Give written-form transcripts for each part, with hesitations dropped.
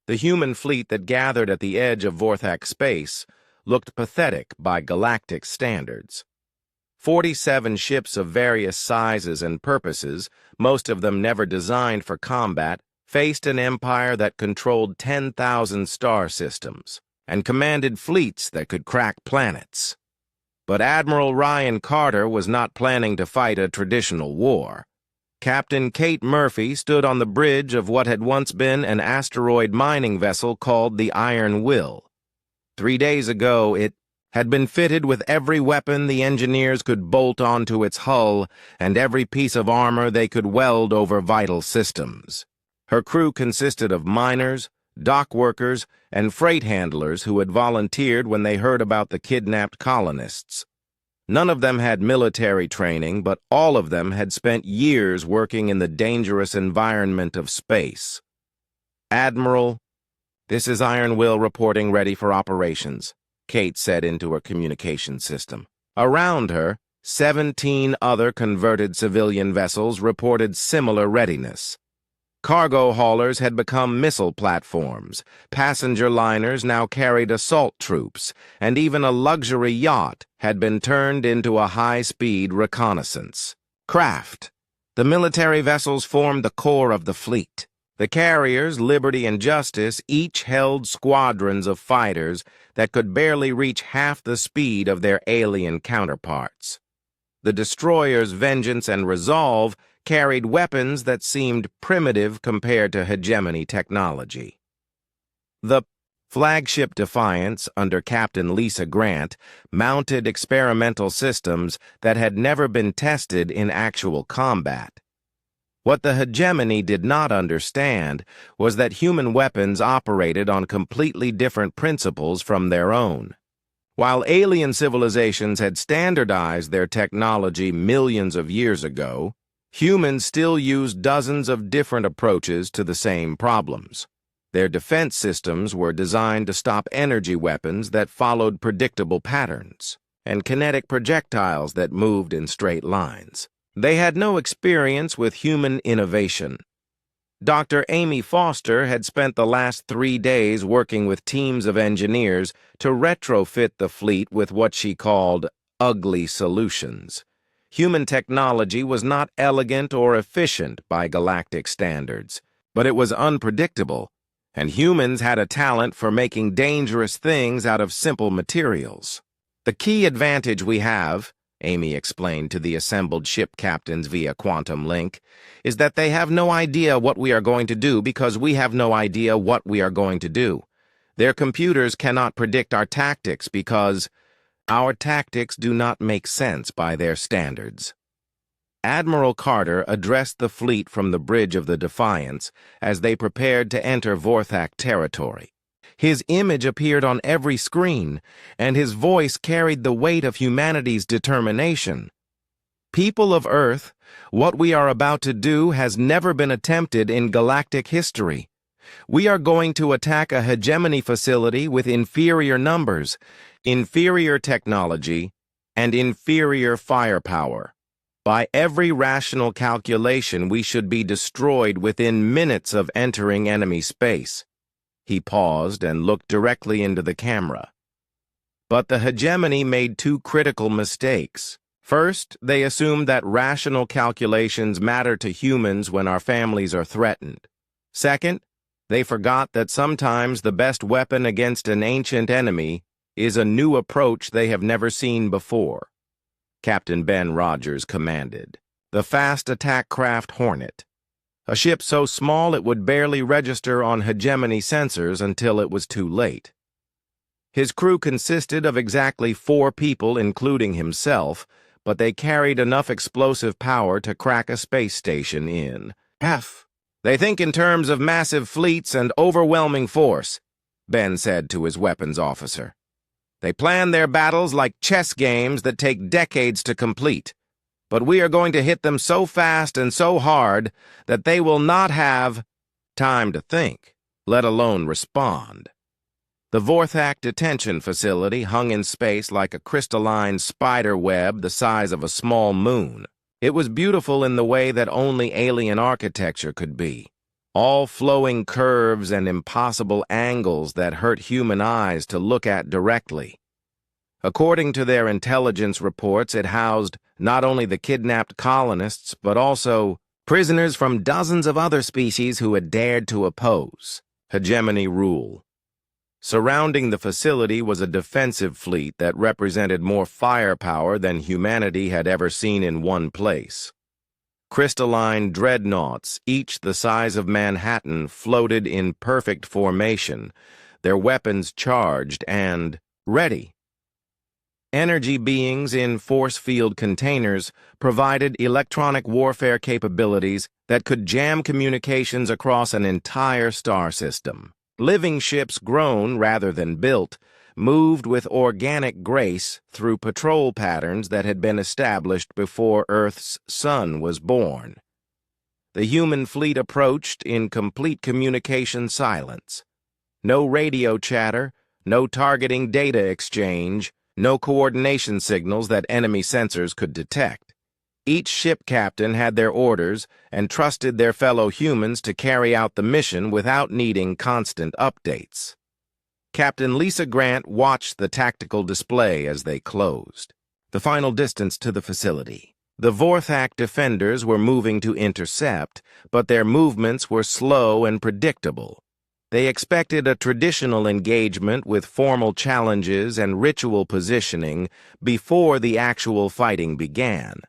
The human fleet that gathered at the edge of Vorthak space looked pathetic by galactic standards. 47 ships of various sizes and purposes, most of them never designed for combat, faced an empire that controlled 10,000 star systems and commanded fleets that could crack planets. But Admiral Ryan Carter was not planning to fight a traditional war. Captain Kate Murphy stood on the bridge of what had once been an asteroid mining vessel called the Iron Will. 3 days ago, it had been fitted with every weapon the engineers could bolt onto its hull and every piece of armor they could weld over vital systems. Her crew consisted of miners, dock workers, and freight handlers who had volunteered when they heard about the kidnapped colonists. None of them had military training, but all of them had spent years working in the dangerous environment of space. "Admiral, this is Iron Will reporting ready for operations," Kate said into her communication system. Around her, 17 other converted civilian vessels reported similar readiness. Cargo haulers had become missile platforms, passenger liners now carried assault troops, and even a luxury yacht had been turned into a high-speed reconnaissance. Craft. The military vessels formed the core of the fleet. The carriers, Liberty and Justice, each held squadrons of fighters that could barely reach half the speed of their alien counterparts. The destroyers Vengeance and Resolve carried weapons that seemed primitive compared to hegemony technology. The flagship Defiance, under Captain Lisa Grant, mounted experimental systems that had never been tested in actual combat. What the hegemony did not understand was that human weapons operated on completely different principles from their own. While alien civilizations had standardized their technology millions of years ago, humans still used dozens of different approaches to the same problems. Their defense systems were designed to stop energy weapons that followed predictable patterns, and kinetic projectiles that moved in straight lines. They had no experience with human innovation. Dr. Amy Foster had spent the last 3 days working with teams of engineers to retrofit the fleet with what she called ugly solutions. Human technology was not elegant or efficient by galactic standards, but it was unpredictable, and humans had a talent for making dangerous things out of simple materials. "The key advantage we have," Amy explained to the assembled ship captains via quantum link, "is that they have no idea what we are going to do because we have no idea what we are going to do. Their computers cannot predict our tactics because our tactics do not make sense by their standards." Admiral Carter addressed the fleet from the bridge of the Defiance as they prepared to enter Vorthak territory. His image appeared on every screen, and his voice carried the weight of humanity's determination. "People of Earth, what we are about to do has never been attempted in galactic history. We are going to attack a hegemony facility with inferior numbers, inferior technology, and inferior firepower. By every rational calculation, we should be destroyed within minutes of entering enemy space." He paused and looked directly into the camera. But the hegemony made 2 critical mistakes. First, they assumed that rational calculations matter to humans when our families are threatened. Second, they forgot that sometimes the best weapon against an ancient enemy is a new approach they have never seen before. Captain Ben Rogers commanded the fast attack craft Hornet, a ship so small it would barely register on hegemony sensors until it was too late. His crew consisted of exactly 4 people, including himself, but they carried enough explosive power to crack a space station in half. "They think in terms of massive fleets and overwhelming force," Ben said to his weapons officer. "They plan their battles like chess games that take decades to complete. But we are going to hit them so fast and so hard that they will not have time to think, let alone respond." The Vorthak detention facility hung in space like a crystalline spider web the size of a small moon. It was beautiful in the way that only alien architecture could be. all flowing curves and impossible angles that hurt human eyes to look at directly. According to their intelligence reports, it housed not only the kidnapped colonists, but also prisoners from dozens of other species who had dared to oppose hegemony rule. Surrounding the facility was a defensive fleet that represented more firepower than humanity had ever seen in one place. Crystalline dreadnoughts, each the size of Manhattan, floated in perfect formation, their weapons charged and ready. Energy beings in force field containers provided electronic warfare capabilities that could jam communications across an entire star system. Living ships grown rather than built moved with organic grace through patrol patterns that had been established before Earth's sun was born. The human fleet approached in complete communication silence. No radio chatter, no targeting data exchange, no coordination signals that enemy sensors could detect. Each ship captain had their orders and trusted their fellow humans to carry out the mission without needing constant updates. Captain Lisa Grant watched the tactical display as they closed. The final distance to the facility. The Vorthak defenders were moving to intercept, but their movements were slow and predictable. They expected a traditional engagement with formal challenges and ritual positioning before the actual fighting began.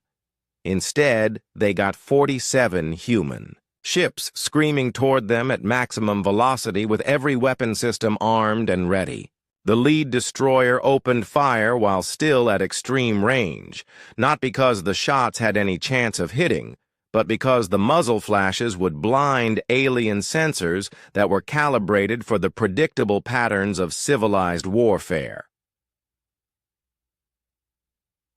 Instead, they got 47 human ships screaming toward them at maximum velocity with every weapon system armed and ready. The lead destroyer opened fire while still at extreme range, not because the shots had any chance of hitting, but because the muzzle flashes would blind alien sensors that were calibrated for the predictable patterns of civilized warfare.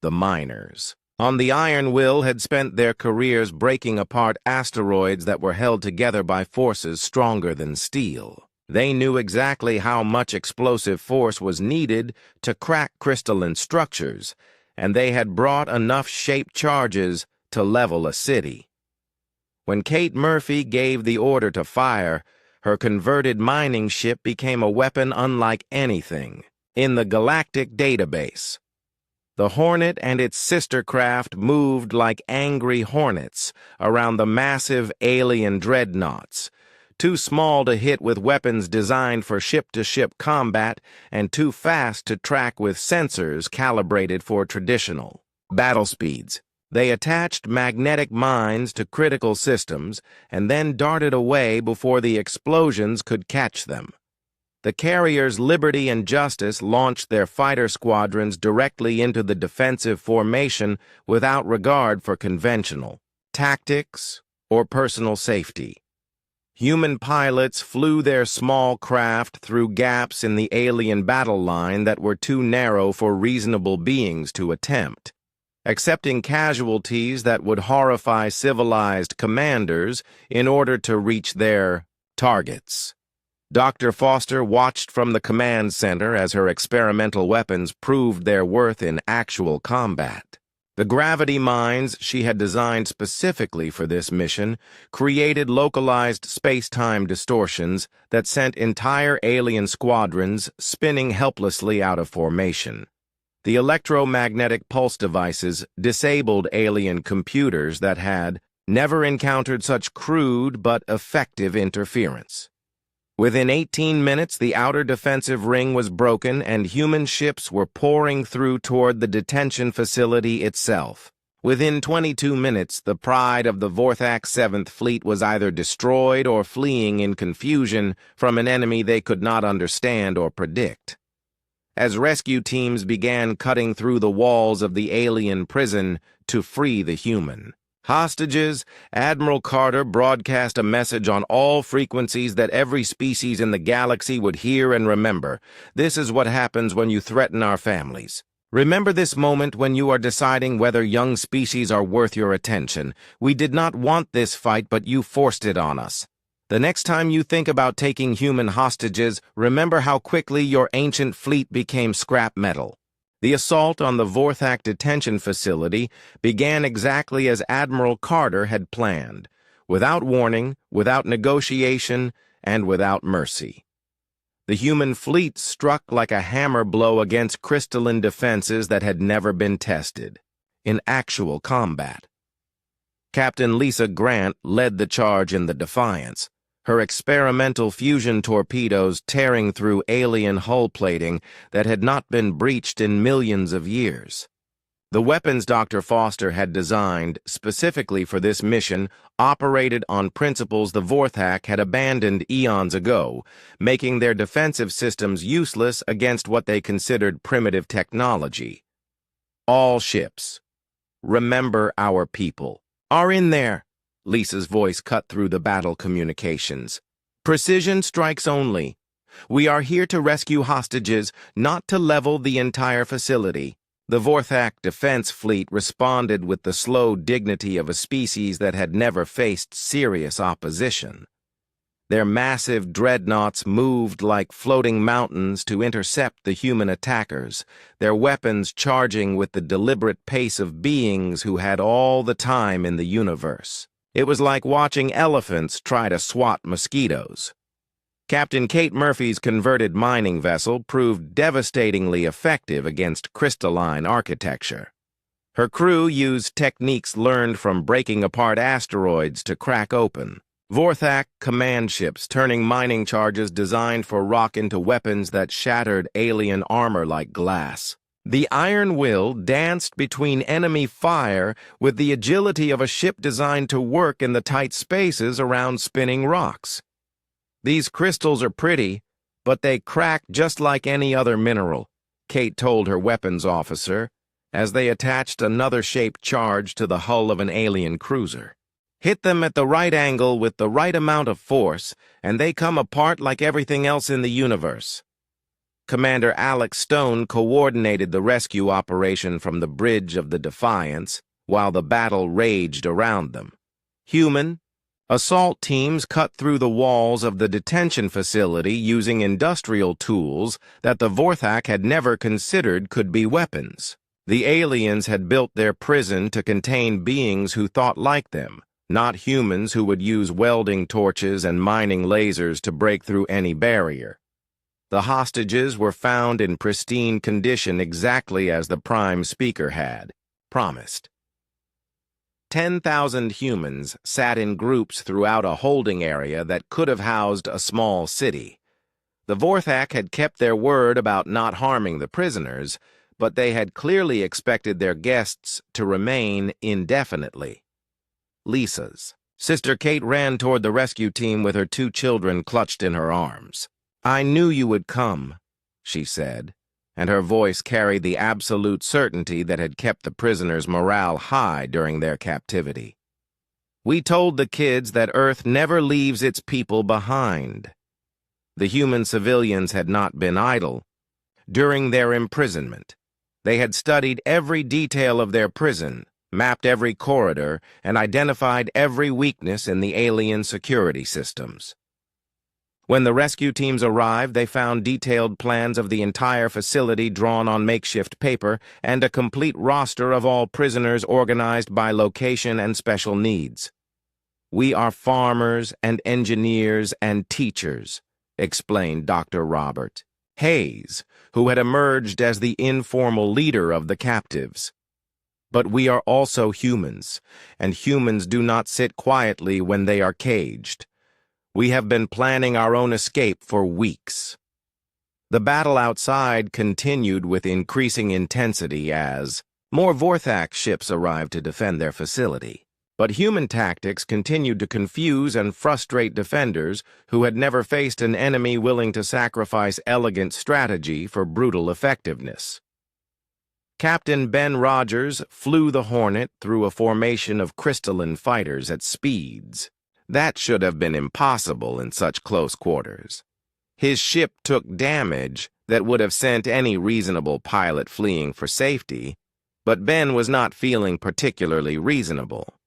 The miners on the Iron Will had spent their careers breaking apart asteroids that were held together by forces stronger than steel. They knew exactly how much explosive force was needed to crack crystalline structures, and they had brought enough shaped charges to level a city. When Kate Murphy gave the order to fire, her converted mining ship became a weapon unlike anything in the galactic database. The Hornet and its sister craft moved like angry hornets around the massive alien dreadnoughts, too small to hit with weapons designed for ship-to-ship combat and too fast to track with sensors calibrated for traditional battle speeds. They attached magnetic mines to critical systems and then darted away before the explosions could catch them. The carriers Liberty and Justice launched their fighter squadrons directly into the defensive formation without regard for conventional tactics or personal safety. Human pilots flew their small craft through gaps in the alien battle line that were too narrow for reasonable beings to attempt, accepting casualties that would horrify civilized commanders in order to reach their targets. Dr. Foster watched from the command center as her experimental weapons proved their worth in actual combat. The gravity mines she had designed specifically for this mission created localized space-time distortions that sent entire alien squadrons spinning helplessly out of formation. The electromagnetic pulse devices disabled alien computers that had never encountered such crude but effective interference. Within 18 minutes, the outer defensive ring was broken and human ships were pouring through toward the detention facility itself. Within 22 minutes, the pride of the Vorthak 7th Fleet was either destroyed or fleeing in confusion from an enemy they could not understand or predict. As rescue teams began cutting through the walls of the alien prison to free the human hostages, Admiral Carter broadcast a message on all frequencies that every species in the galaxy would hear and remember. This is what happens when you threaten our families. Remember this moment when you are deciding whether young species are worth your attention. We did not want this fight, but you forced it on us. The next time you think about taking human hostages, remember how quickly your ancient fleet became scrap metal. The assault on the Vorthak detention facility began exactly as Admiral Carter had planned, without warning, without negotiation, and without mercy. The human fleet struck like a hammer blow against crystalline defenses that had never been tested, in actual combat. Captain Lisa Grant led the charge in the Defiance, her experimental fusion torpedoes tearing through alien hull plating that had not been breached in millions of years. The weapons Dr. Foster had designed specifically for this mission operated on principles the Vorthak had abandoned eons ago, making their defensive systems useless against what they considered primitive technology. All ships, remember our people, are in there. Lisa's voice cut through the battle communications. Precision strikes only. We are here to rescue hostages, not to level the entire facility. The Vorthak defense fleet responded with the slow dignity of a species that had never faced serious opposition. Their massive dreadnoughts moved like floating mountains to intercept the human attackers, their weapons charging with the deliberate pace of beings who had all the time in the universe. It was like watching elephants try to swat mosquitoes. Captain Kate Murphy's converted mining vessel proved devastatingly effective against crystalline architecture. Her crew used techniques learned from breaking apart asteroids to crack open. Vorthak command ships turning mining charges designed for rock into weapons that shattered alien armor like glass. The Iron Will danced between enemy fire with the agility of a ship designed to work in the tight spaces around spinning rocks. These crystals are pretty, but they crack just like any other mineral, Kate told her weapons officer, as they attached another shaped charge to the hull of an alien cruiser. Hit them at the right angle with the right amount of force, and they come apart like everything else in the universe. Commander Alex Stone coordinated the rescue operation from the bridge of the Defiance, while the battle raged around them. Human, assault teams cut through the walls of the detention facility using industrial tools that the Vorthak had never considered could be weapons. The aliens had built their prison to contain beings who thought like them, not humans who would use welding torches and mining lasers to break through any barrier. The hostages were found in pristine condition exactly as the Prime Speaker had promised. 10,000 humans sat in groups throughout a holding area that could have housed a small city. The Vorthak had kept their word about not harming the prisoners, but they had clearly expected their guests to remain indefinitely. Lisa's sister Kate ran toward the rescue team with her 2 children clutched in her arms. "I knew you would come," she said, and her voice carried the absolute certainty that had kept the prisoners' morale high during their captivity. "We told the kids that Earth never leaves its people behind." The human civilians had not been idle. During their imprisonment, they had studied every detail of their prison, mapped every corridor, and identified every weakness in the alien security systems. When the rescue teams arrived, they found detailed plans of the entire facility drawn on makeshift paper and a complete roster of all prisoners organized by location and special needs. "We are farmers and engineers and teachers," explained Dr. Robert Hayes, who had emerged as the informal leader of the captives. "But we are also humans, and humans do not sit quietly when they are caged. We have been planning our own escape for weeks." The battle outside continued with increasing intensity as more Vorthak ships arrived to defend their facility. But human tactics continued to confuse and frustrate defenders who had never faced an enemy willing to sacrifice elegant strategy for brutal effectiveness. Captain Ben Rogers flew the Hornet through a formation of crystalline fighters at speeds that should have been impossible in such close quarters. His ship took damage that would have sent any reasonable pilot fleeing for safety, but Ben was not feeling particularly reasonable.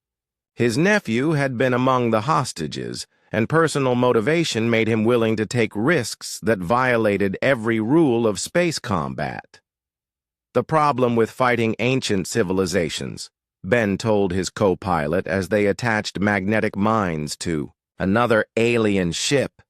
His nephew had been among the hostages, and personal motivation made him willing to take risks that violated every rule of space combat. The problem with fighting ancient civilizations, Ben told his co-pilot as they attached magnetic mines to another alien ship,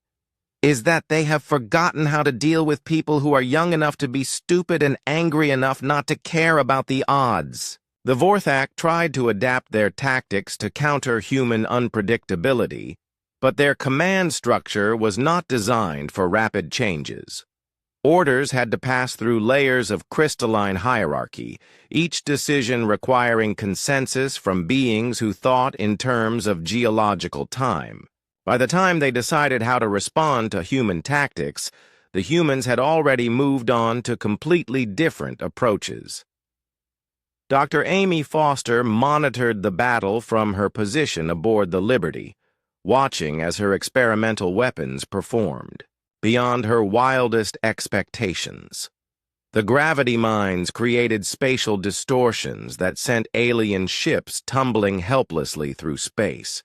"is that they have forgotten how to deal with people who are young enough to be stupid and angry enough not to care about the odds." The Vorthak tried to adapt their tactics to counter human unpredictability, but their command structure was not designed for rapid changes. Orders had to pass through layers of crystalline hierarchy, each decision requiring consensus from beings who thought in terms of geological time. By the time they decided how to respond to human tactics, the humans had already moved on to completely different approaches. Dr. Amy Foster monitored the battle from her position aboard the Liberty, watching as her experimental weapons performed, beyond her wildest expectations. The gravity mines created spatial distortions that sent alien ships tumbling helplessly through space.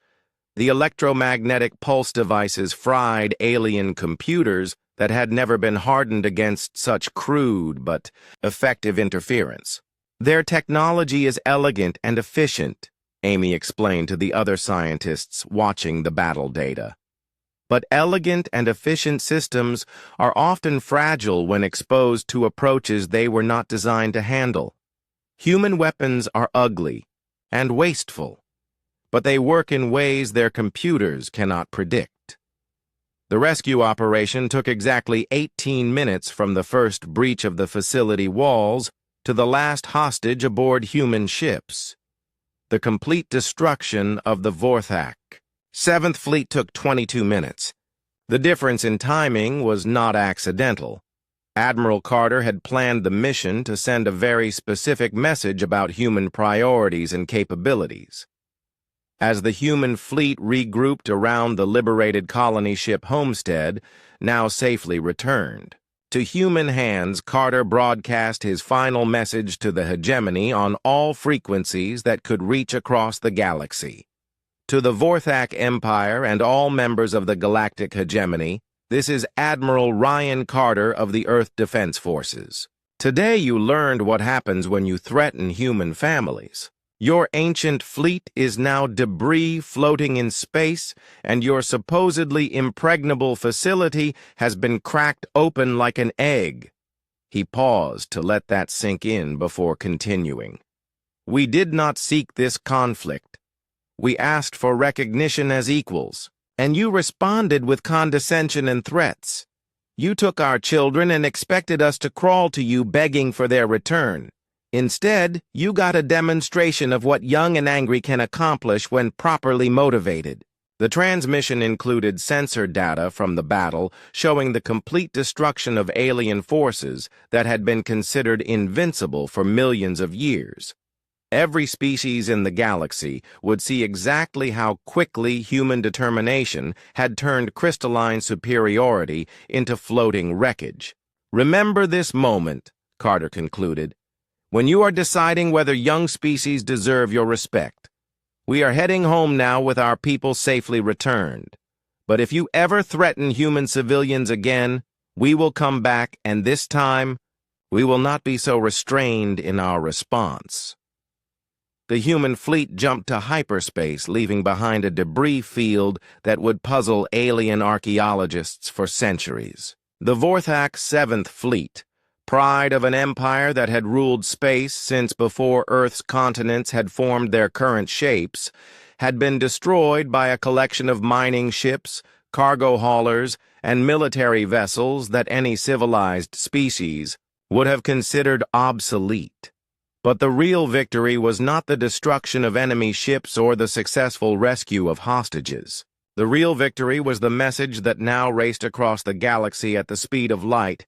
The electromagnetic pulse devices fried alien computers that had never been hardened against such crude but effective interference. "Their technology is elegant and efficient," Amy explained to the other scientists watching the battle data. "But elegant and efficient systems are often fragile when exposed to approaches they were not designed to handle. Human weapons are ugly and wasteful, but they work in ways their computers cannot predict." The rescue operation took exactly 18 minutes from the first breach of the facility walls to the last hostage aboard human ships. The complete destruction of the Vorthak. 7th Fleet took 22 minutes. The difference in timing was not accidental. Admiral Carter had planned the mission to send a very specific message about human priorities and capabilities. As the human fleet regrouped around the liberated colony ship Homestead, now safely returned, to human hands, Carter broadcast his final message to the hegemony on all frequencies that could reach across the galaxy. To the Vorthak Empire and all members of the Galactic Hegemony, this is Admiral Ryan Carter of the Earth Defense Forces. Today you learned what happens when you threaten human families. Your ancient fleet is now debris floating in space, and your supposedly impregnable facility has been cracked open like an egg. He paused to let that sink in before continuing. "We did not seek this conflict. We asked for recognition as equals, and you responded with condescension and threats. You took our children and expected us to crawl to you begging for their return. Instead, you got a demonstration of what young and angry can accomplish when properly motivated." The transmission included sensor data from the battle showing the complete destruction of alien forces that had been considered invincible for millions of years. Every species in the galaxy would see exactly how quickly human determination had turned crystalline superiority into floating wreckage. "Remember this moment," Carter concluded, "when you are deciding whether young species deserve your respect. We are heading home now with our people safely returned. But if you ever threaten human civilians again, we will come back, and this time, we will not be so restrained in our response." The human fleet jumped to hyperspace, leaving behind a debris field that would puzzle alien archaeologists for centuries. The Vorthak 7th Fleet, pride of an empire that had ruled space since before Earth's continents had formed their current shapes, had been destroyed by a collection of mining ships, cargo haulers, and military vessels that any civilized species would have considered obsolete. But the real victory was not the destruction of enemy ships or the successful rescue of hostages. The real victory was the message that now raced across the galaxy at the speed of light,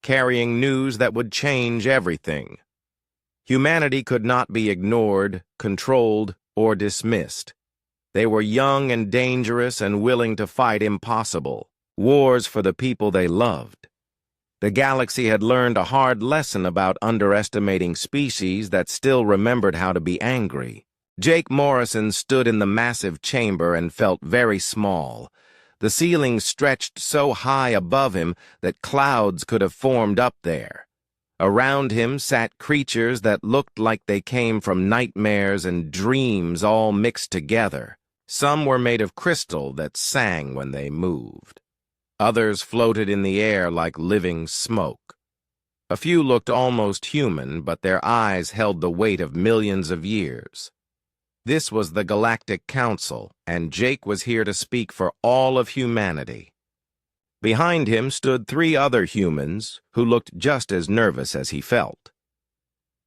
carrying news that would change everything. Humanity could not be ignored, controlled, or dismissed. They were young and dangerous and willing to fight impossible wars for the people they loved. The galaxy had learned a hard lesson about underestimating species that still remembered how to be angry. Jake Morrison stood in the massive chamber and felt very small. The ceiling stretched so high above him that clouds could have formed up there. Around him sat creatures that looked like they came from nightmares and dreams all mixed together. Some were made of crystal that sang when they moved. Others floated in the air like living smoke. A few looked almost human, but their eyes held the weight of millions of years. This was the Galactic Council, and Jake was here to speak for all of humanity. Behind him stood 3 other humans who looked just as nervous as he felt.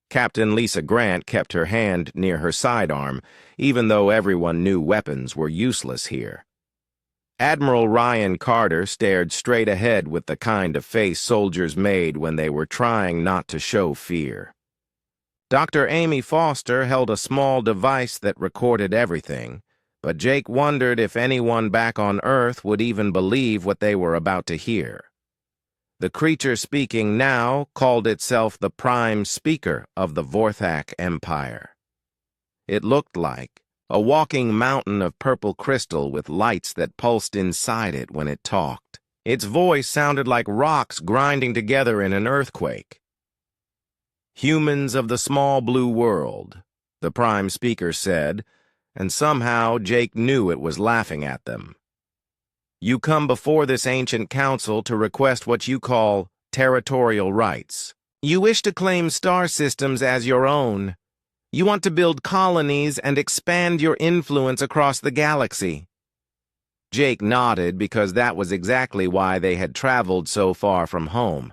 Captain Lisa Grant kept her hand near her sidearm, even though everyone knew weapons were useless here. Admiral Ryan Carter stared straight ahead with the kind of face soldiers made when they were trying not to show fear. Dr. Amy Foster held a small device that recorded everything, but Jake wondered if anyone back on Earth would even believe what they were about to hear. The creature speaking now called itself the Prime Speaker of the Vorthak Empire. It looked like a walking mountain of purple crystal with lights that pulsed inside it when it talked. Its voice sounded like rocks grinding together in an earthquake. "Humans of the small blue world," the Prime Speaker said, and somehow Jake knew it was laughing at them. "You come before this ancient council to request what you call territorial rights. You wish to claim star systems as your own. You want to build colonies and expand your influence across the galaxy." Jake nodded because that was exactly why they had traveled so far from home.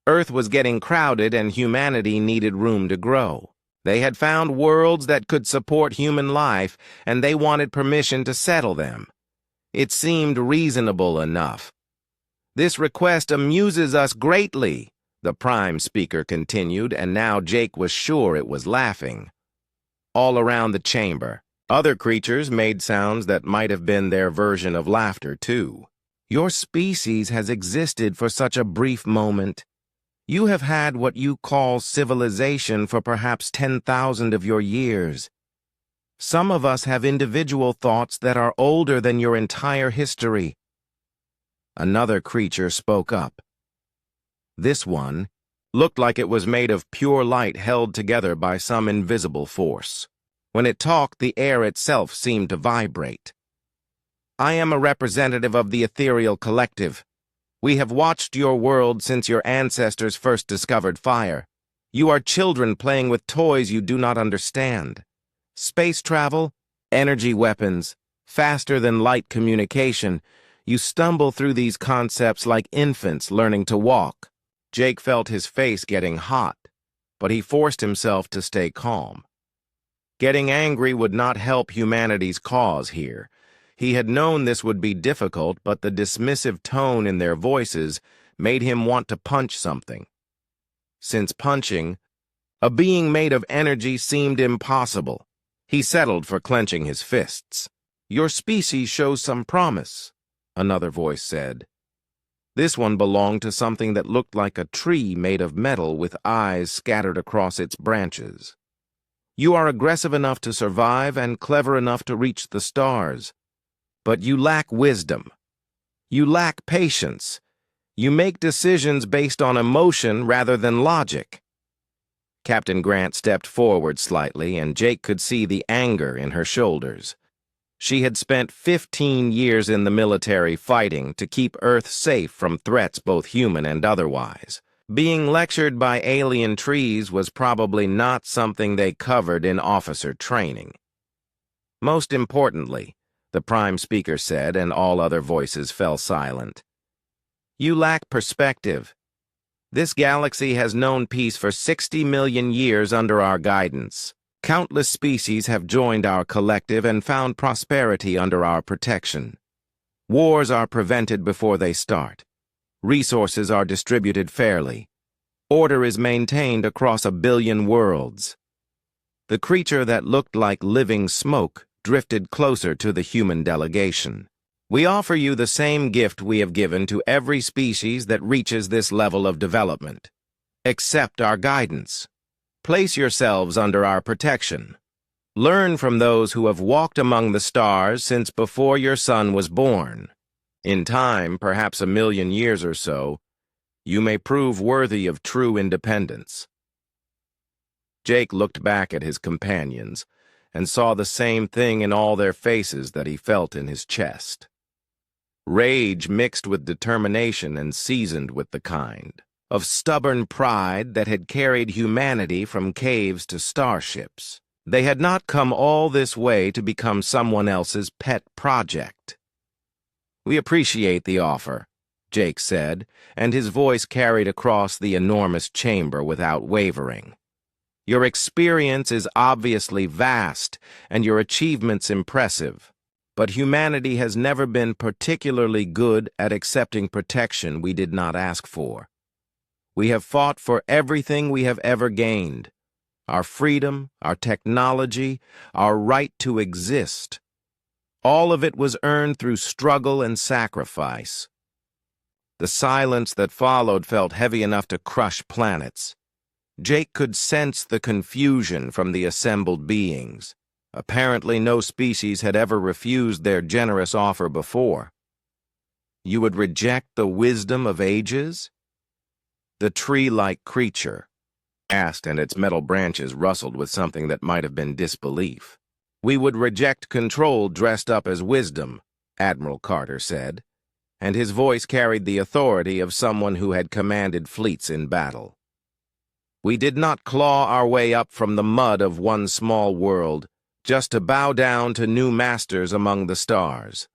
Earth was getting crowded and humanity needed room to grow. They had found worlds that could support human life, and they wanted permission to settle them. It seemed reasonable enough. "This request amuses us greatly," the Prime Speaker continued, and now Jake was sure it was laughing. All around the chamber, other creatures made sounds that might have been their version of laughter, too. "Your species has existed for such a brief moment. You have had what you call civilization for perhaps 10,000 of your years. Some of us have individual thoughts that are older than your entire history." Another creature spoke up. This one looked like it was made of pure light held together by some invisible force. When it talked, the air itself seemed to vibrate. "I am a representative of the ethereal collective. We have watched your world since your ancestors first discovered fire. You are children playing with toys you do not understand. Space travel, energy weapons, faster than light communication. You stumble through these concepts like infants learning to walk." Jake felt his face getting hot, but he forced himself to stay calm. Getting angry would not help humanity's cause here. He had known this would be difficult, but the dismissive tone in their voices made him want to punch something. Since punching, a being made of energy seemed impossible, he settled for clenching his fists. "Your species shows some promise," another voice said. This one belonged to something that looked like a tree made of metal with eyes scattered across its branches. "You are aggressive enough to survive and clever enough to reach the stars. But you lack wisdom. You lack patience. You make decisions based on emotion rather than logic." Captain Grant stepped forward slightly, and Jake could see the anger in her shoulders. She had spent 15 years in the military fighting to keep Earth safe from threats both human and otherwise. Being lectured by alien trees was probably not something they covered in officer training. "Most importantly," the Prime Speaker said, and all other voices fell silent, "you lack perspective. This galaxy has known peace for 60 million years under our guidance. Countless species have joined our collective and found prosperity under our protection. Wars are prevented before they start. Resources are distributed fairly. Order is maintained across 1 billion worlds." The creature that looked like living smoke drifted closer to the human delegation. "We offer you the same gift we have given to every species that reaches this level of development. Accept our guidance. Place yourselves under our protection. Learn from those who have walked among the stars since before your son was born. In time, perhaps 1 million years or so, You may prove worthy of true independence." Jake looked back at his companions and saw the same thing in all their faces that he felt in his chest. Rage mixed with determination and seasoned with the kind of stubborn pride that had carried humanity from caves to starships. They had not come all this way to become someone else's pet project. "We appreciate the offer," Jake said, and his voice carried across the enormous chamber without wavering. "Your experience is obviously vast, and your achievements impressive, but humanity has never been particularly good at accepting protection we did not ask for. We have fought for everything we have ever gained: our freedom, our technology, our right to exist. All of it was earned through struggle and sacrifice." The silence that followed felt heavy enough to crush planets. Jake could sense the confusion from the assembled beings. Apparently no species had ever refused their generous offer before. "You would reject the wisdom of ages?" The tree-like creature asked, and its metal branches rustled with something that might have been disbelief. "We would reject control dressed up as wisdom," Admiral Carter said, and his voice carried the authority of someone who had commanded fleets in battle. "We did not claw our way up from the mud of one small world, just to bow down to new masters among the stars."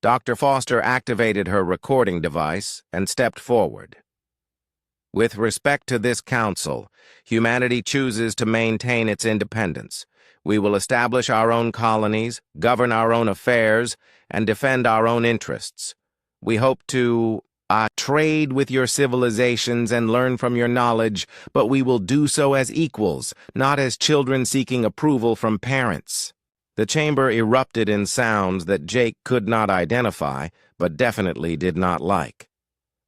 Dr. Foster activated her recording device and stepped forward. "With respect to this council, humanity chooses to maintain its independence. We will establish our own colonies, govern our own affairs, and defend our own interests. We hope to trade with your civilizations and learn from your knowledge, but we will do so as equals, not as children seeking approval from parents." The chamber erupted in sounds that Jake could not identify, but definitely did not like.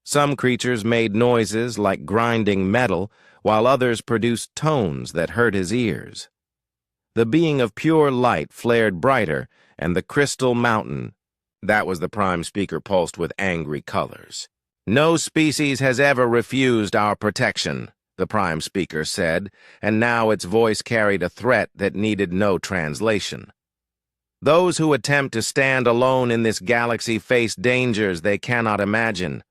Some creatures made noises like grinding metal, while others produced tones that hurt his ears. The being of pure light flared brighter, and the crystal mountain, that was the prime speaker, pulsed with angry colors. "No species has ever refused our protection," the prime speaker said, and now its voice carried a threat that needed no translation. "Those who attempt to stand alone in this galaxy face dangers they cannot imagine.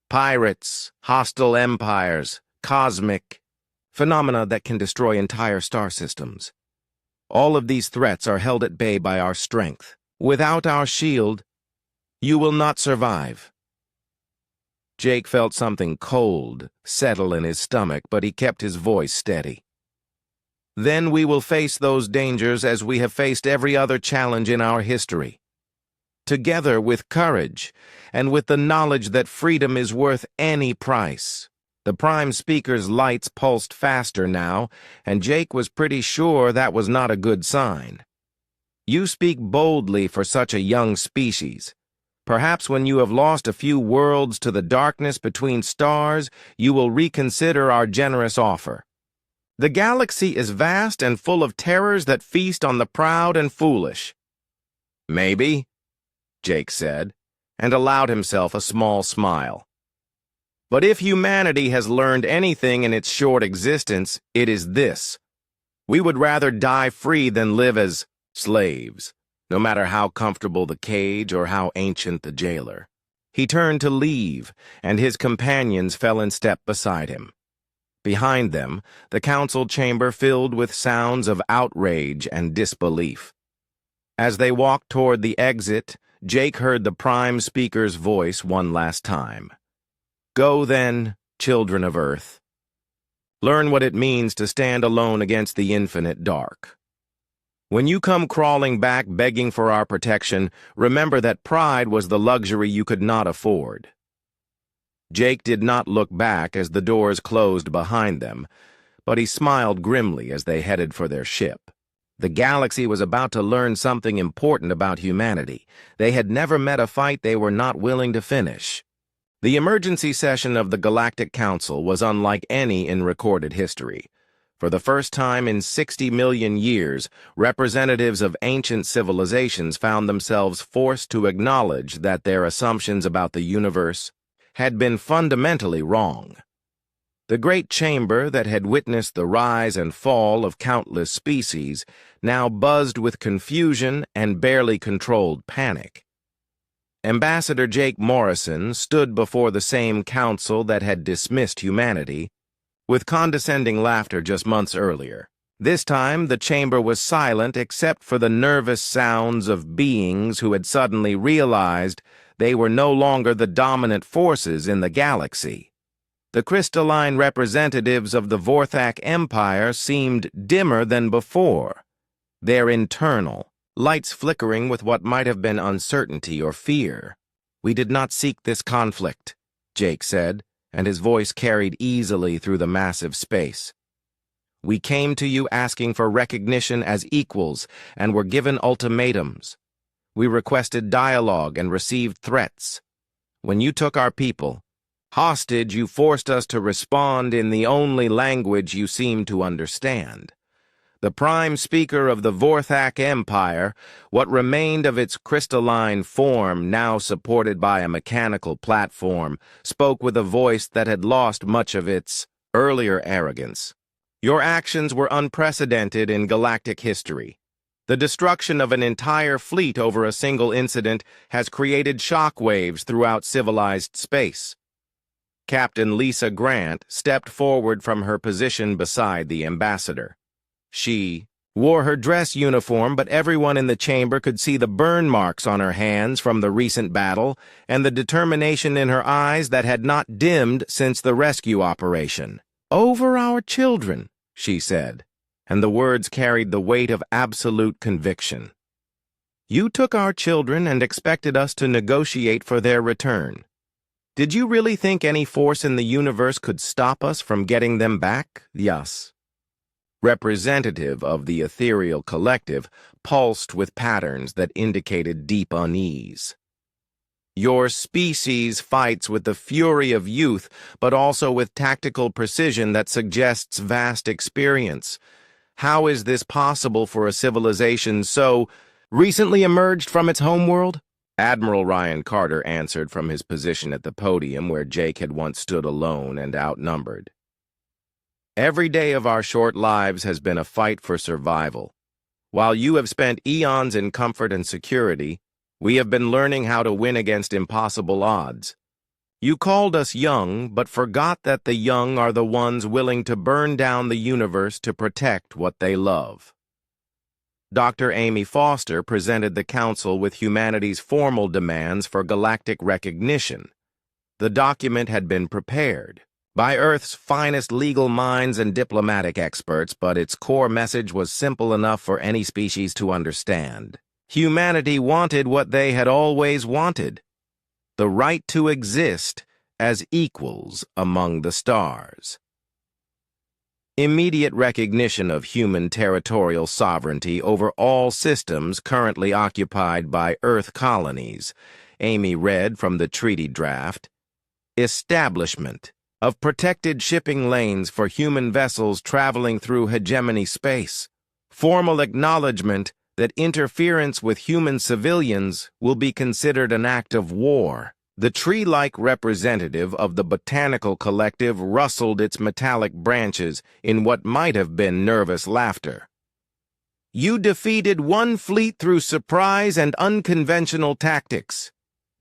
Pirates, hostile empires, cosmic phenomena that can destroy entire star systems. All of these threats are held at bay by our strength. Without our shield, you will not survive." Jake felt something cold settle in his stomach, but he kept his voice steady. "Then we will face those dangers as we have faced every other challenge in our history. Together with courage, and with the knowledge that freedom is worth any price." The prime speaker's lights pulsed faster now, and Jake was pretty sure that was not a good sign. "You speak boldly for such a young species. Perhaps when you have lost a few worlds to the darkness between stars, you will reconsider our generous offer. The galaxy is vast and full of terrors that feast on the proud and foolish." "Maybe," Jake said, and allowed himself a small smile. "But if humanity has learned anything in its short existence, it is this: we would rather die free than live as slaves, no matter how comfortable the cage or how ancient the jailer." He turned to leave, and his companions fell in step beside him. Behind them, the council chamber filled with sounds of outrage and disbelief. As they walked toward the exit, Jake heard the prime speaker's voice one last time. "Go then, children of Earth. Learn what it means to stand alone against the infinite dark. When you come crawling back begging for our protection, remember that pride was the luxury you could not afford." Jake did not look back as the doors closed behind them, but he smiled grimly as they headed for their ship. The galaxy was about to learn something important about humanity. They had never met a fight they were not willing to finish. The emergency session of the Galactic Council was unlike any in recorded history. For the first time in 60 million years, representatives of ancient civilizations found themselves forced to acknowledge that their assumptions about the universe had been fundamentally wrong. The great chamber that had witnessed the rise and fall of countless species now buzzed with confusion and barely controlled panic. Ambassador Jake Morrison stood before the same council that had dismissed humanity with condescending laughter just months earlier. This time, the chamber was silent except for the nervous sounds of beings who had suddenly realized they were no longer the dominant forces in the galaxy. The crystalline representatives of the Vorthak Empire seemed dimmer than before, their internal, lights flickering with what might have been uncertainty or fear. "We did not seek this conflict," Jake said, and his voice carried easily through the massive space. "We came to you asking for recognition as equals and were given ultimatums. We requested dialogue and received threats. When you took our people hostage, you forced us to respond in the only language you seem to understand. The prime speaker of the Vorthak Empire, what remained of its crystalline form now supported by a mechanical platform, spoke with a voice that had lost much of its earlier arrogance. Your actions were unprecedented in galactic history. The destruction of an entire fleet over a single incident has created shockwaves throughout civilized space." Captain Lisa Grant stepped forward from her position beside the ambassador. She wore her dress uniform, but everyone in the chamber could see the burn marks on her hands from the recent battle and the determination in her eyes that had not dimmed since the rescue operation. "Over our children," she said, and the words carried the weight of absolute conviction. "You took our children and expected us to negotiate for their return. Did you really think any force in the universe could stop us from getting them back?" Yes. Representative of the ethereal collective, pulsed with patterns that indicated deep unease. "Your species fights with the fury of youth, but also with tactical precision that suggests vast experience. How is this possible for a civilization so recently emerged from its homeworld?" Admiral Ryan Carter answered from his position at the podium where Jake had once stood alone and outnumbered. "Every day of our short lives has been a fight for survival. While you have spent eons in comfort and security, we have been learning how to win against impossible odds. You called us young, but forgot that the young are the ones willing to burn down the universe to protect what they love." Dr. Amy Foster presented the Council with humanity's formal demands for galactic recognition. The document had been prepared by Earth's finest legal minds and diplomatic experts, but its core message was simple enough for any species to understand. Humanity wanted what they had always wanted: the right to exist as equals among the stars. Immediate recognition of human territorial sovereignty over all systems currently occupied by Earth colonies, Amy read from the treaty draft. Establishment of protected shipping lanes for human vessels traveling through hegemony space. Formal acknowledgement that interference with human civilians will be considered an act of war. The tree-like representative of the botanical collective rustled its metallic branches in what might have been nervous laughter. "You defeated one fleet through surprise and unconventional tactics.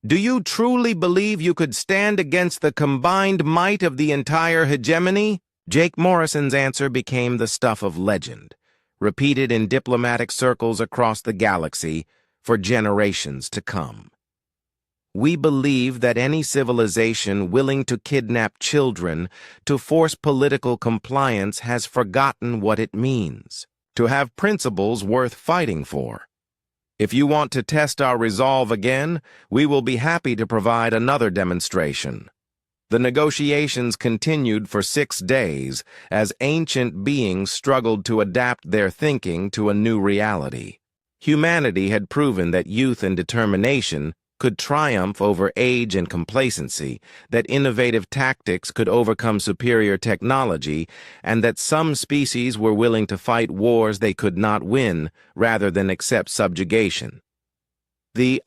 Do you truly believe you could stand against the combined might of the entire hegemony?" Jake Morrison's answer became the stuff of legend, repeated in diplomatic circles across the galaxy for generations to come. "We believe that any civilization willing to kidnap children to force political compliance has forgotten what it means to have principles worth fighting for. If you want to test our resolve again, we will be happy to provide another demonstration." The negotiations continued for 6 days as ancient beings struggled to adapt their thinking to a new reality. Humanity had proven that youth and determination could triumph over age and complacency, that innovative tactics could overcome superior technology, and that some species were willing to fight wars they could not win rather than accept subjugation. The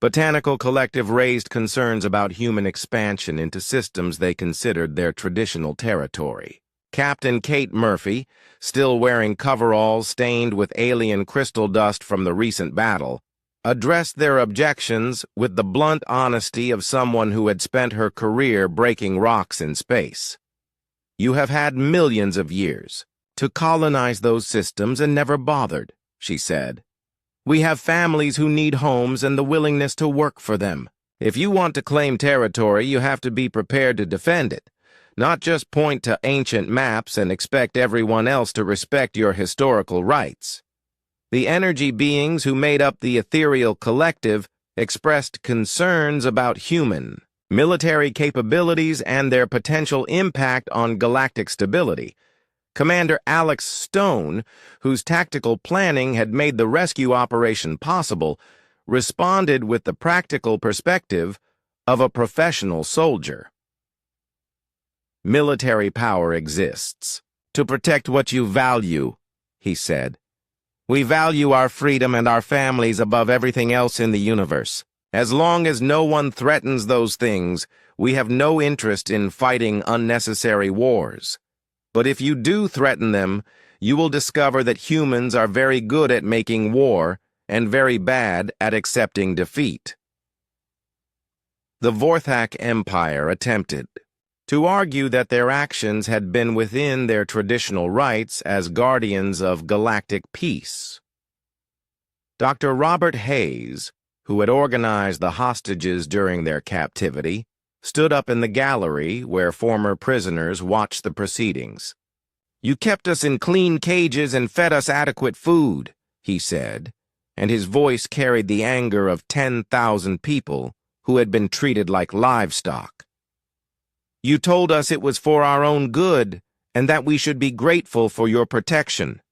Botanical Collective raised concerns about human expansion into systems they considered their traditional territory. Captain Kate Murphy, still wearing coveralls stained with alien crystal dust from the recent battle, addressed their objections with the blunt honesty of someone who had spent her career breaking rocks in space. "You have had millions of years to colonize those systems and never bothered," she said. "We have families who need homes and the willingness to work for them. If you want to claim territory, you have to be prepared to defend it, not just point to ancient maps and expect everyone else to respect your historical rights." The energy beings who made up the ethereal collective expressed concerns about human military capabilities and their potential impact on galactic stability. Commander Alex Stone, whose tactical planning had made the rescue operation possible, responded with the practical perspective of a professional soldier. "Military power exists to protect what you value," he said. "We value our freedom and our families above everything else in the universe. As long as no one threatens those things, we have no interest in fighting unnecessary wars. But if you do threaten them, you will discover that humans are very good at making war and very bad at accepting defeat." The Vorthak Empire attempted to argue that their actions had been within their traditional rights as guardians of galactic peace. Dr. Robert Hayes, who had organized the hostages during their captivity, stood up in the gallery where former prisoners watched the proceedings. "You kept us in clean cages and fed us adequate food," he said, and his voice carried the anger of 10,000 people who had been treated like livestock. "You told us it was for our own good and that we should be grateful for your protection.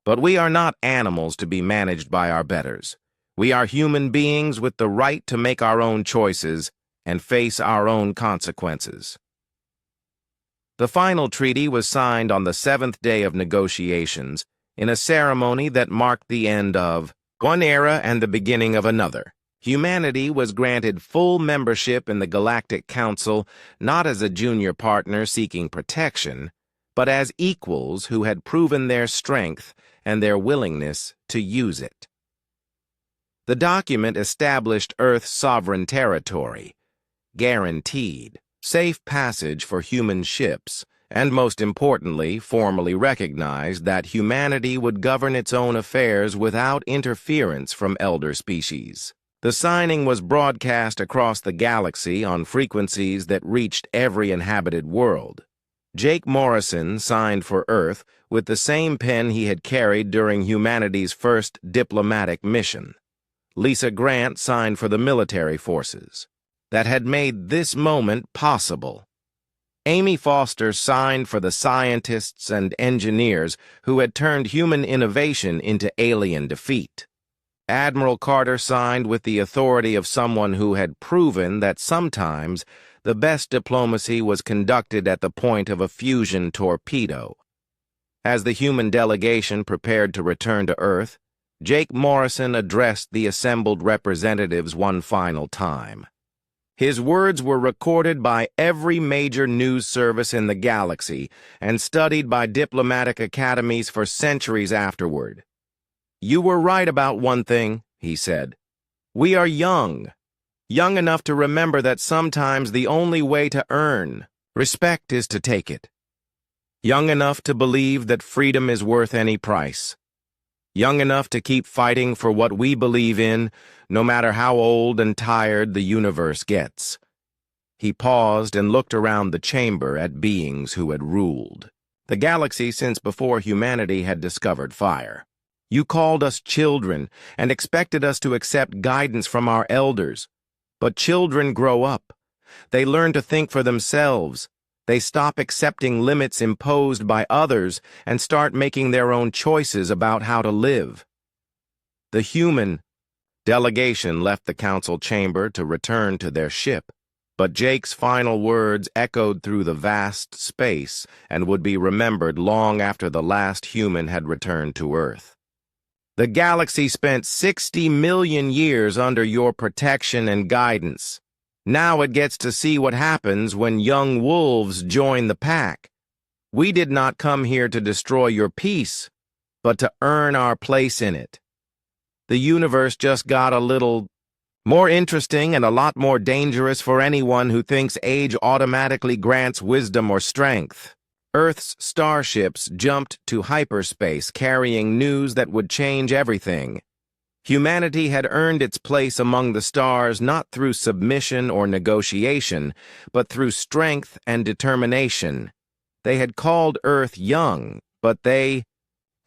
But we are not animals to be managed by our betters. We are human beings with the right to make our own choices and face our own consequences." The final treaty was signed on the 7th day of negotiations in a ceremony that marked the end of one era and the beginning of another. Humanity was granted full membership in the Galactic Council, not as a junior partner seeking protection, but as equals who had proven their strength and their willingness to use it. The document established Earth's sovereign territory, guaranteed safe passage for human ships, and most importantly, formally recognized that humanity would govern its own affairs without interference from elder species. The signing was broadcast across the galaxy on frequencies that reached every inhabited world. Jake Morrison signed for Earth with the same pen he had carried during humanity's first diplomatic mission. Lisa Grant signed for the military forces that had made this moment possible. Amy Foster signed for the scientists and engineers who had turned human innovation into alien defeat. Admiral Carter signed with the authority of someone who had proven that sometimes the best diplomacy was conducted at the point of a fusion torpedo. As the human delegation prepared to return to Earth, Jake Morrison addressed the assembled representatives one final time. His words were recorded by every major news service in the galaxy and studied by diplomatic academies for centuries afterward. "You were right about one thing," he said. "We are young enough to remember that sometimes the only way to earn respect is to take it. Young enough to believe that freedom is worth any price. Young enough to keep fighting for what we believe in, no matter how old and tired the universe gets." He paused and looked around the chamber at beings who had ruled the galaxy since before humanity had discovered fire. "You called us children and expected us to accept guidance from our elders. But children grow up. They learn to think for themselves. They stop accepting limits imposed by others and start making their own choices about how to live." The human delegation left the council chamber to return to their ship, but Jake's final words echoed through the vast space and would be remembered long after the last human had returned to Earth. The galaxy spent 60 million years under your protection and guidance. Now it gets to see what happens when young wolves join the pack. We did not come here to destroy your peace, but to earn our place in it. The universe just got a little more interesting and a lot more dangerous for anyone who thinks age automatically grants wisdom or strength. Earth's starships jumped to hyperspace carrying news that would change everything. Humanity had earned its place among the stars not through submission or negotiation, but through strength and determination. They had called Earth young, but they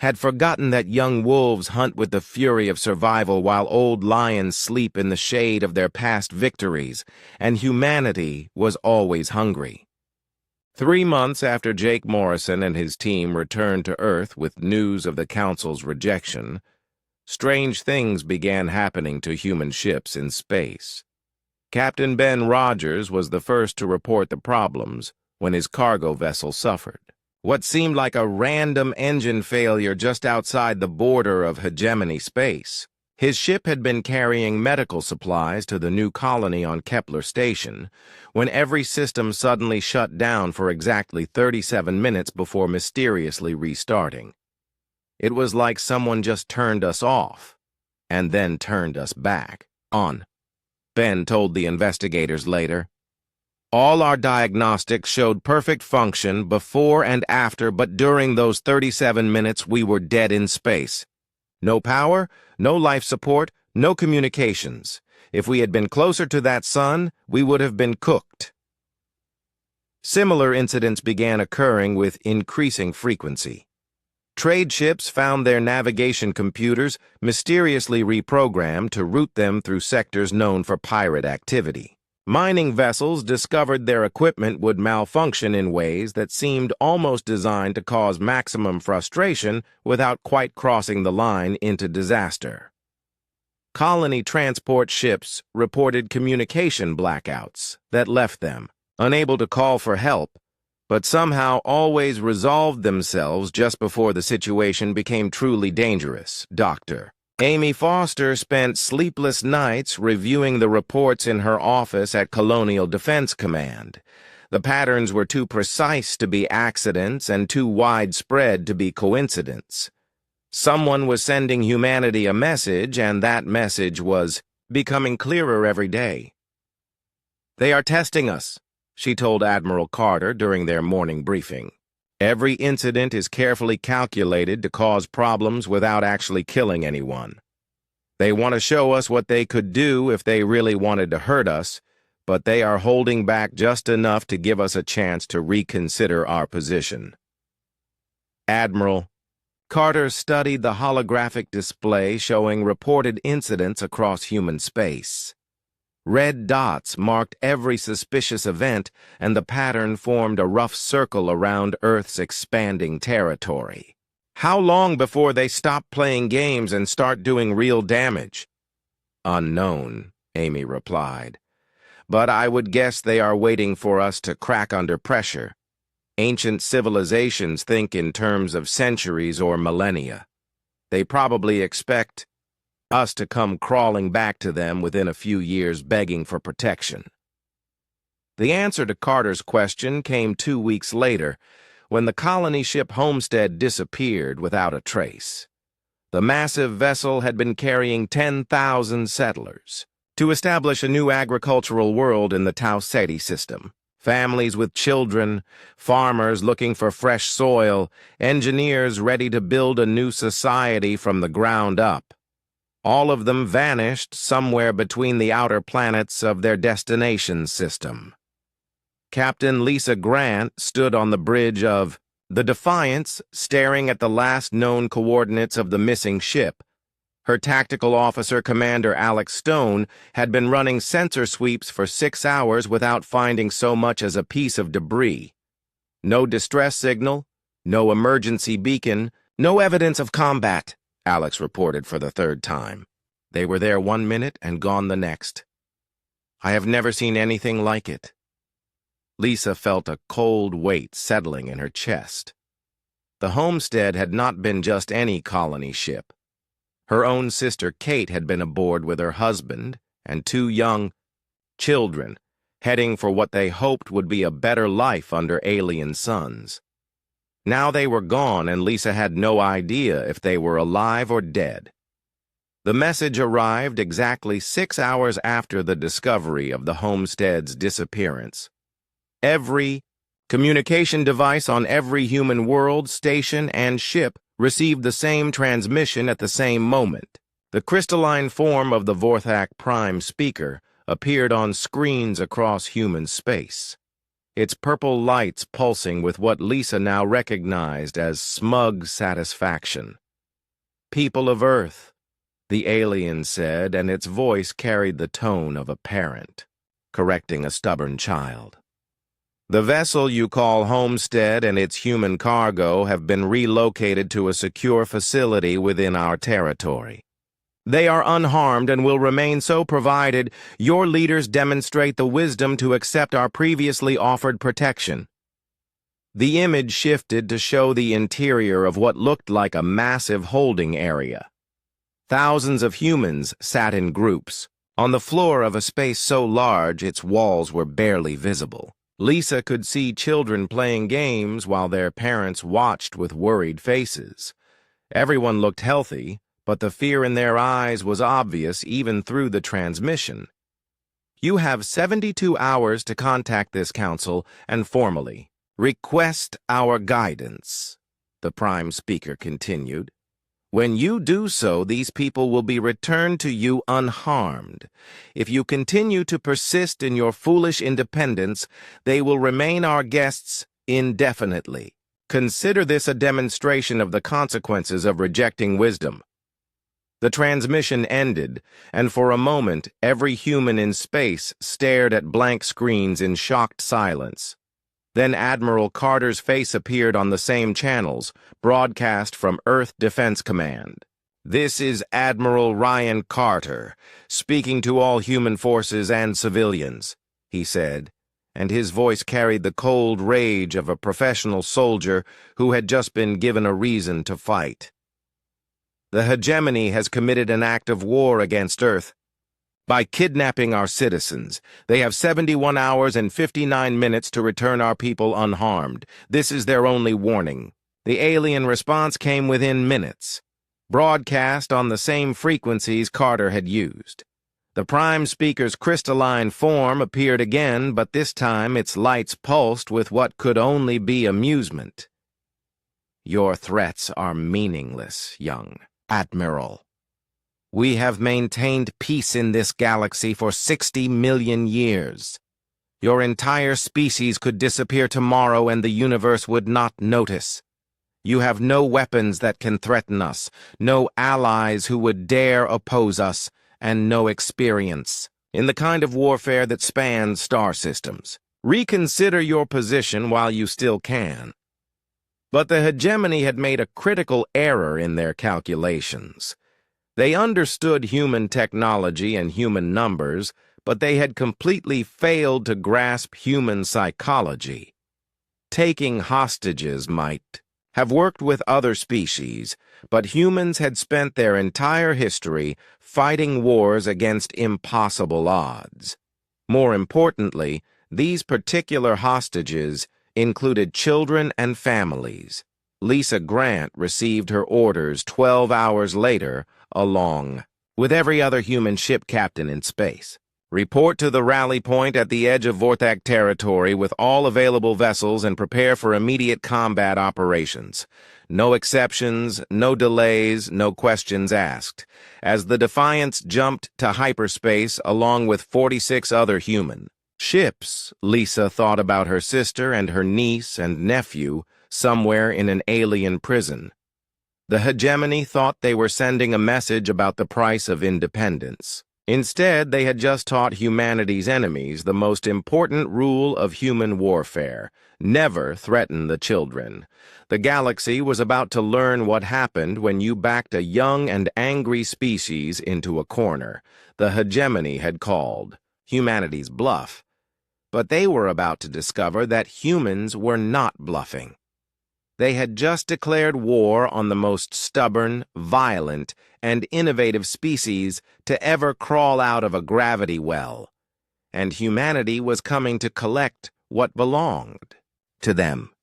had forgotten that young wolves hunt with the fury of survival while old lions sleep in the shade of their past victories, and humanity was always hungry. 3 months after Jake Morrison and his team returned to Earth with news of the Council's rejection, strange things began happening to human ships in space. Captain Ben Rogers was the first to report the problems when his cargo vessel suffered. What seemed like a random engine failure just outside the border of hegemony space. His ship had been carrying medical supplies to the new colony on Kepler Station when every system suddenly shut down for exactly 37 minutes before mysteriously restarting. It was like someone just turned us off and then turned us back on, Ben told the investigators later. All our diagnostics showed perfect function before and after, but during those 37 minutes we were dead in space. No power, no life support, no communications. If we had been closer to that sun, we would have been cooked. Similar incidents began occurring with increasing frequency. Trade ships found their navigation computers mysteriously reprogrammed to route them through sectors known for pirate activity. Mining vessels discovered their equipment would malfunction in ways that seemed almost designed to cause maximum frustration without quite crossing the line into disaster. Colony transport ships reported communication blackouts that left them unable to call for help, but somehow always resolved themselves just before the situation became truly dangerous. Dr. Amy Foster spent sleepless nights reviewing the reports in her office at Colonial Defense Command. The patterns were too precise to be accidents and too widespread to be coincidence. Someone was sending humanity a message, and that message was becoming clearer every day. "They are testing us," she told Admiral Carter during their morning briefing. "Every incident is carefully calculated to cause problems without actually killing anyone. They want to show us what they could do if they really wanted to hurt us, but they are holding back just enough to give us a chance to reconsider our position." Admiral Carter studied the holographic display showing reported incidents across human space. Red dots marked every suspicious event, and the pattern formed a rough circle around Earth's expanding territory. "How long before they stop playing games and start doing real damage?" "Unknown," Amy replied. "But I would guess they are waiting for us to crack under pressure. Ancient civilizations think in terms of centuries or millennia. They probably expect us to come crawling back to them within a few years begging for protection." The answer to Carter's question came 2 weeks later, when the colony ship Homestead disappeared without a trace. The massive vessel had been carrying 10,000 settlers to establish a new agricultural world in the Tau Ceti system. Families with children, farmers looking for fresh soil, engineers ready to build a new society from the ground up. All of them vanished somewhere between the outer planets of their destination system. Captain Lisa Grant stood on the bridge of the Defiance, staring at the last known coordinates of the missing ship. Her tactical officer, Commander Alex Stone, had been running sensor sweeps for 6 hours without finding so much as a piece of debris. No distress signal, no emergency beacon, no evidence of combat, Alex reported for the 3rd time. They were there 1 minute and gone the next. "I have never seen anything like it." Lisa felt a cold weight settling in her chest. The Homestead had not been just any colony ship. Her own sister Kate had been aboard with her husband and two young children, heading for what they hoped would be a better life under alien suns. Now they were gone, and Lisa had no idea if they were alive or dead. The message arrived exactly 6 hours after the discovery of the homestead's disappearance. Every communication device on every human world, station, and ship received the same transmission at the same moment. The crystalline form of the Vorthak Prime speaker appeared on screens across human space, its purple lights pulsing with what Lisa now recognized as smug satisfaction. "People of Earth," the alien said, and its voice carried the tone of a parent correcting a stubborn child. "The vessel you call Homestead and its human cargo have been relocated to a secure facility within our territory. They are unharmed and will remain so provided your leaders demonstrate the wisdom to accept our previously offered protection." The image shifted to show the interior of what looked like a massive holding area. Thousands of humans sat in groups, on the floor of a space so large its walls were barely visible. Lisa could see children playing games while their parents watched with worried faces. Everyone looked healthy, but the fear in their eyes was obvious even through the transmission. "You have 72 hours to contact this council and formally request our guidance," the Prime Speaker continued. "When you do so, these people will be returned to you unharmed. If you continue to persist in your foolish independence, they will remain our guests indefinitely. Consider this a demonstration of the consequences of rejecting wisdom." The transmission ended, and for a moment every human in space stared at blank screens in shocked silence. Then Admiral Carter's face appeared on the same channels, broadcast from Earth Defense Command. "This is Admiral Ryan Carter, speaking to all human forces and civilians," he said, and his voice carried the cold rage of a professional soldier who had just been given a reason to fight. "The hegemony has committed an act of war against Earth. By kidnapping our citizens, they have 71 hours and 59 minutes to return our people unharmed. This is their only warning." The alien response came within minutes, broadcast on the same frequencies Carter had used. The Prime Speaker's crystalline form appeared again, but this time its lights pulsed with what could only be amusement. "Your threats are meaningless, young Admiral. We have maintained peace in this galaxy for 60 million years. Your entire species could disappear tomorrow and the universe would not notice. You have no weapons that can threaten us, no allies who would dare oppose us, and no experience in the kind of warfare that spans star systems. Reconsider your position while you still can." But the hegemony had made a critical error in their calculations. They understood human technology and human numbers, but they had completely failed to grasp human psychology. Taking hostages might have worked with other species, but humans had spent their entire history fighting wars against impossible odds. More importantly, these particular hostages included children and families. Lisa Grant received her orders 12 hours later, along with every other human ship captain in space. "Report to the rally point at the edge of Vorthak territory with all available vessels and prepare for immediate combat operations. No exceptions, no delays, no questions asked." As the Defiance jumped to hyperspace along with 46 other human ships, Lisa thought about her sister and her niece and nephew somewhere in an alien prison. The hegemony thought they were sending a message about the price of independence. Instead, they had just taught humanity's enemies the most important rule of human warfare: never threaten the children. The galaxy was about to learn what happened when you backed a young and angry species into a corner. The hegemony had called humanity's bluff, but they were about to discover that humans were not bluffing. They had just declared war on the most stubborn, violent, and innovative species to ever crawl out of a gravity well, and humanity was coming to collect what belonged to them.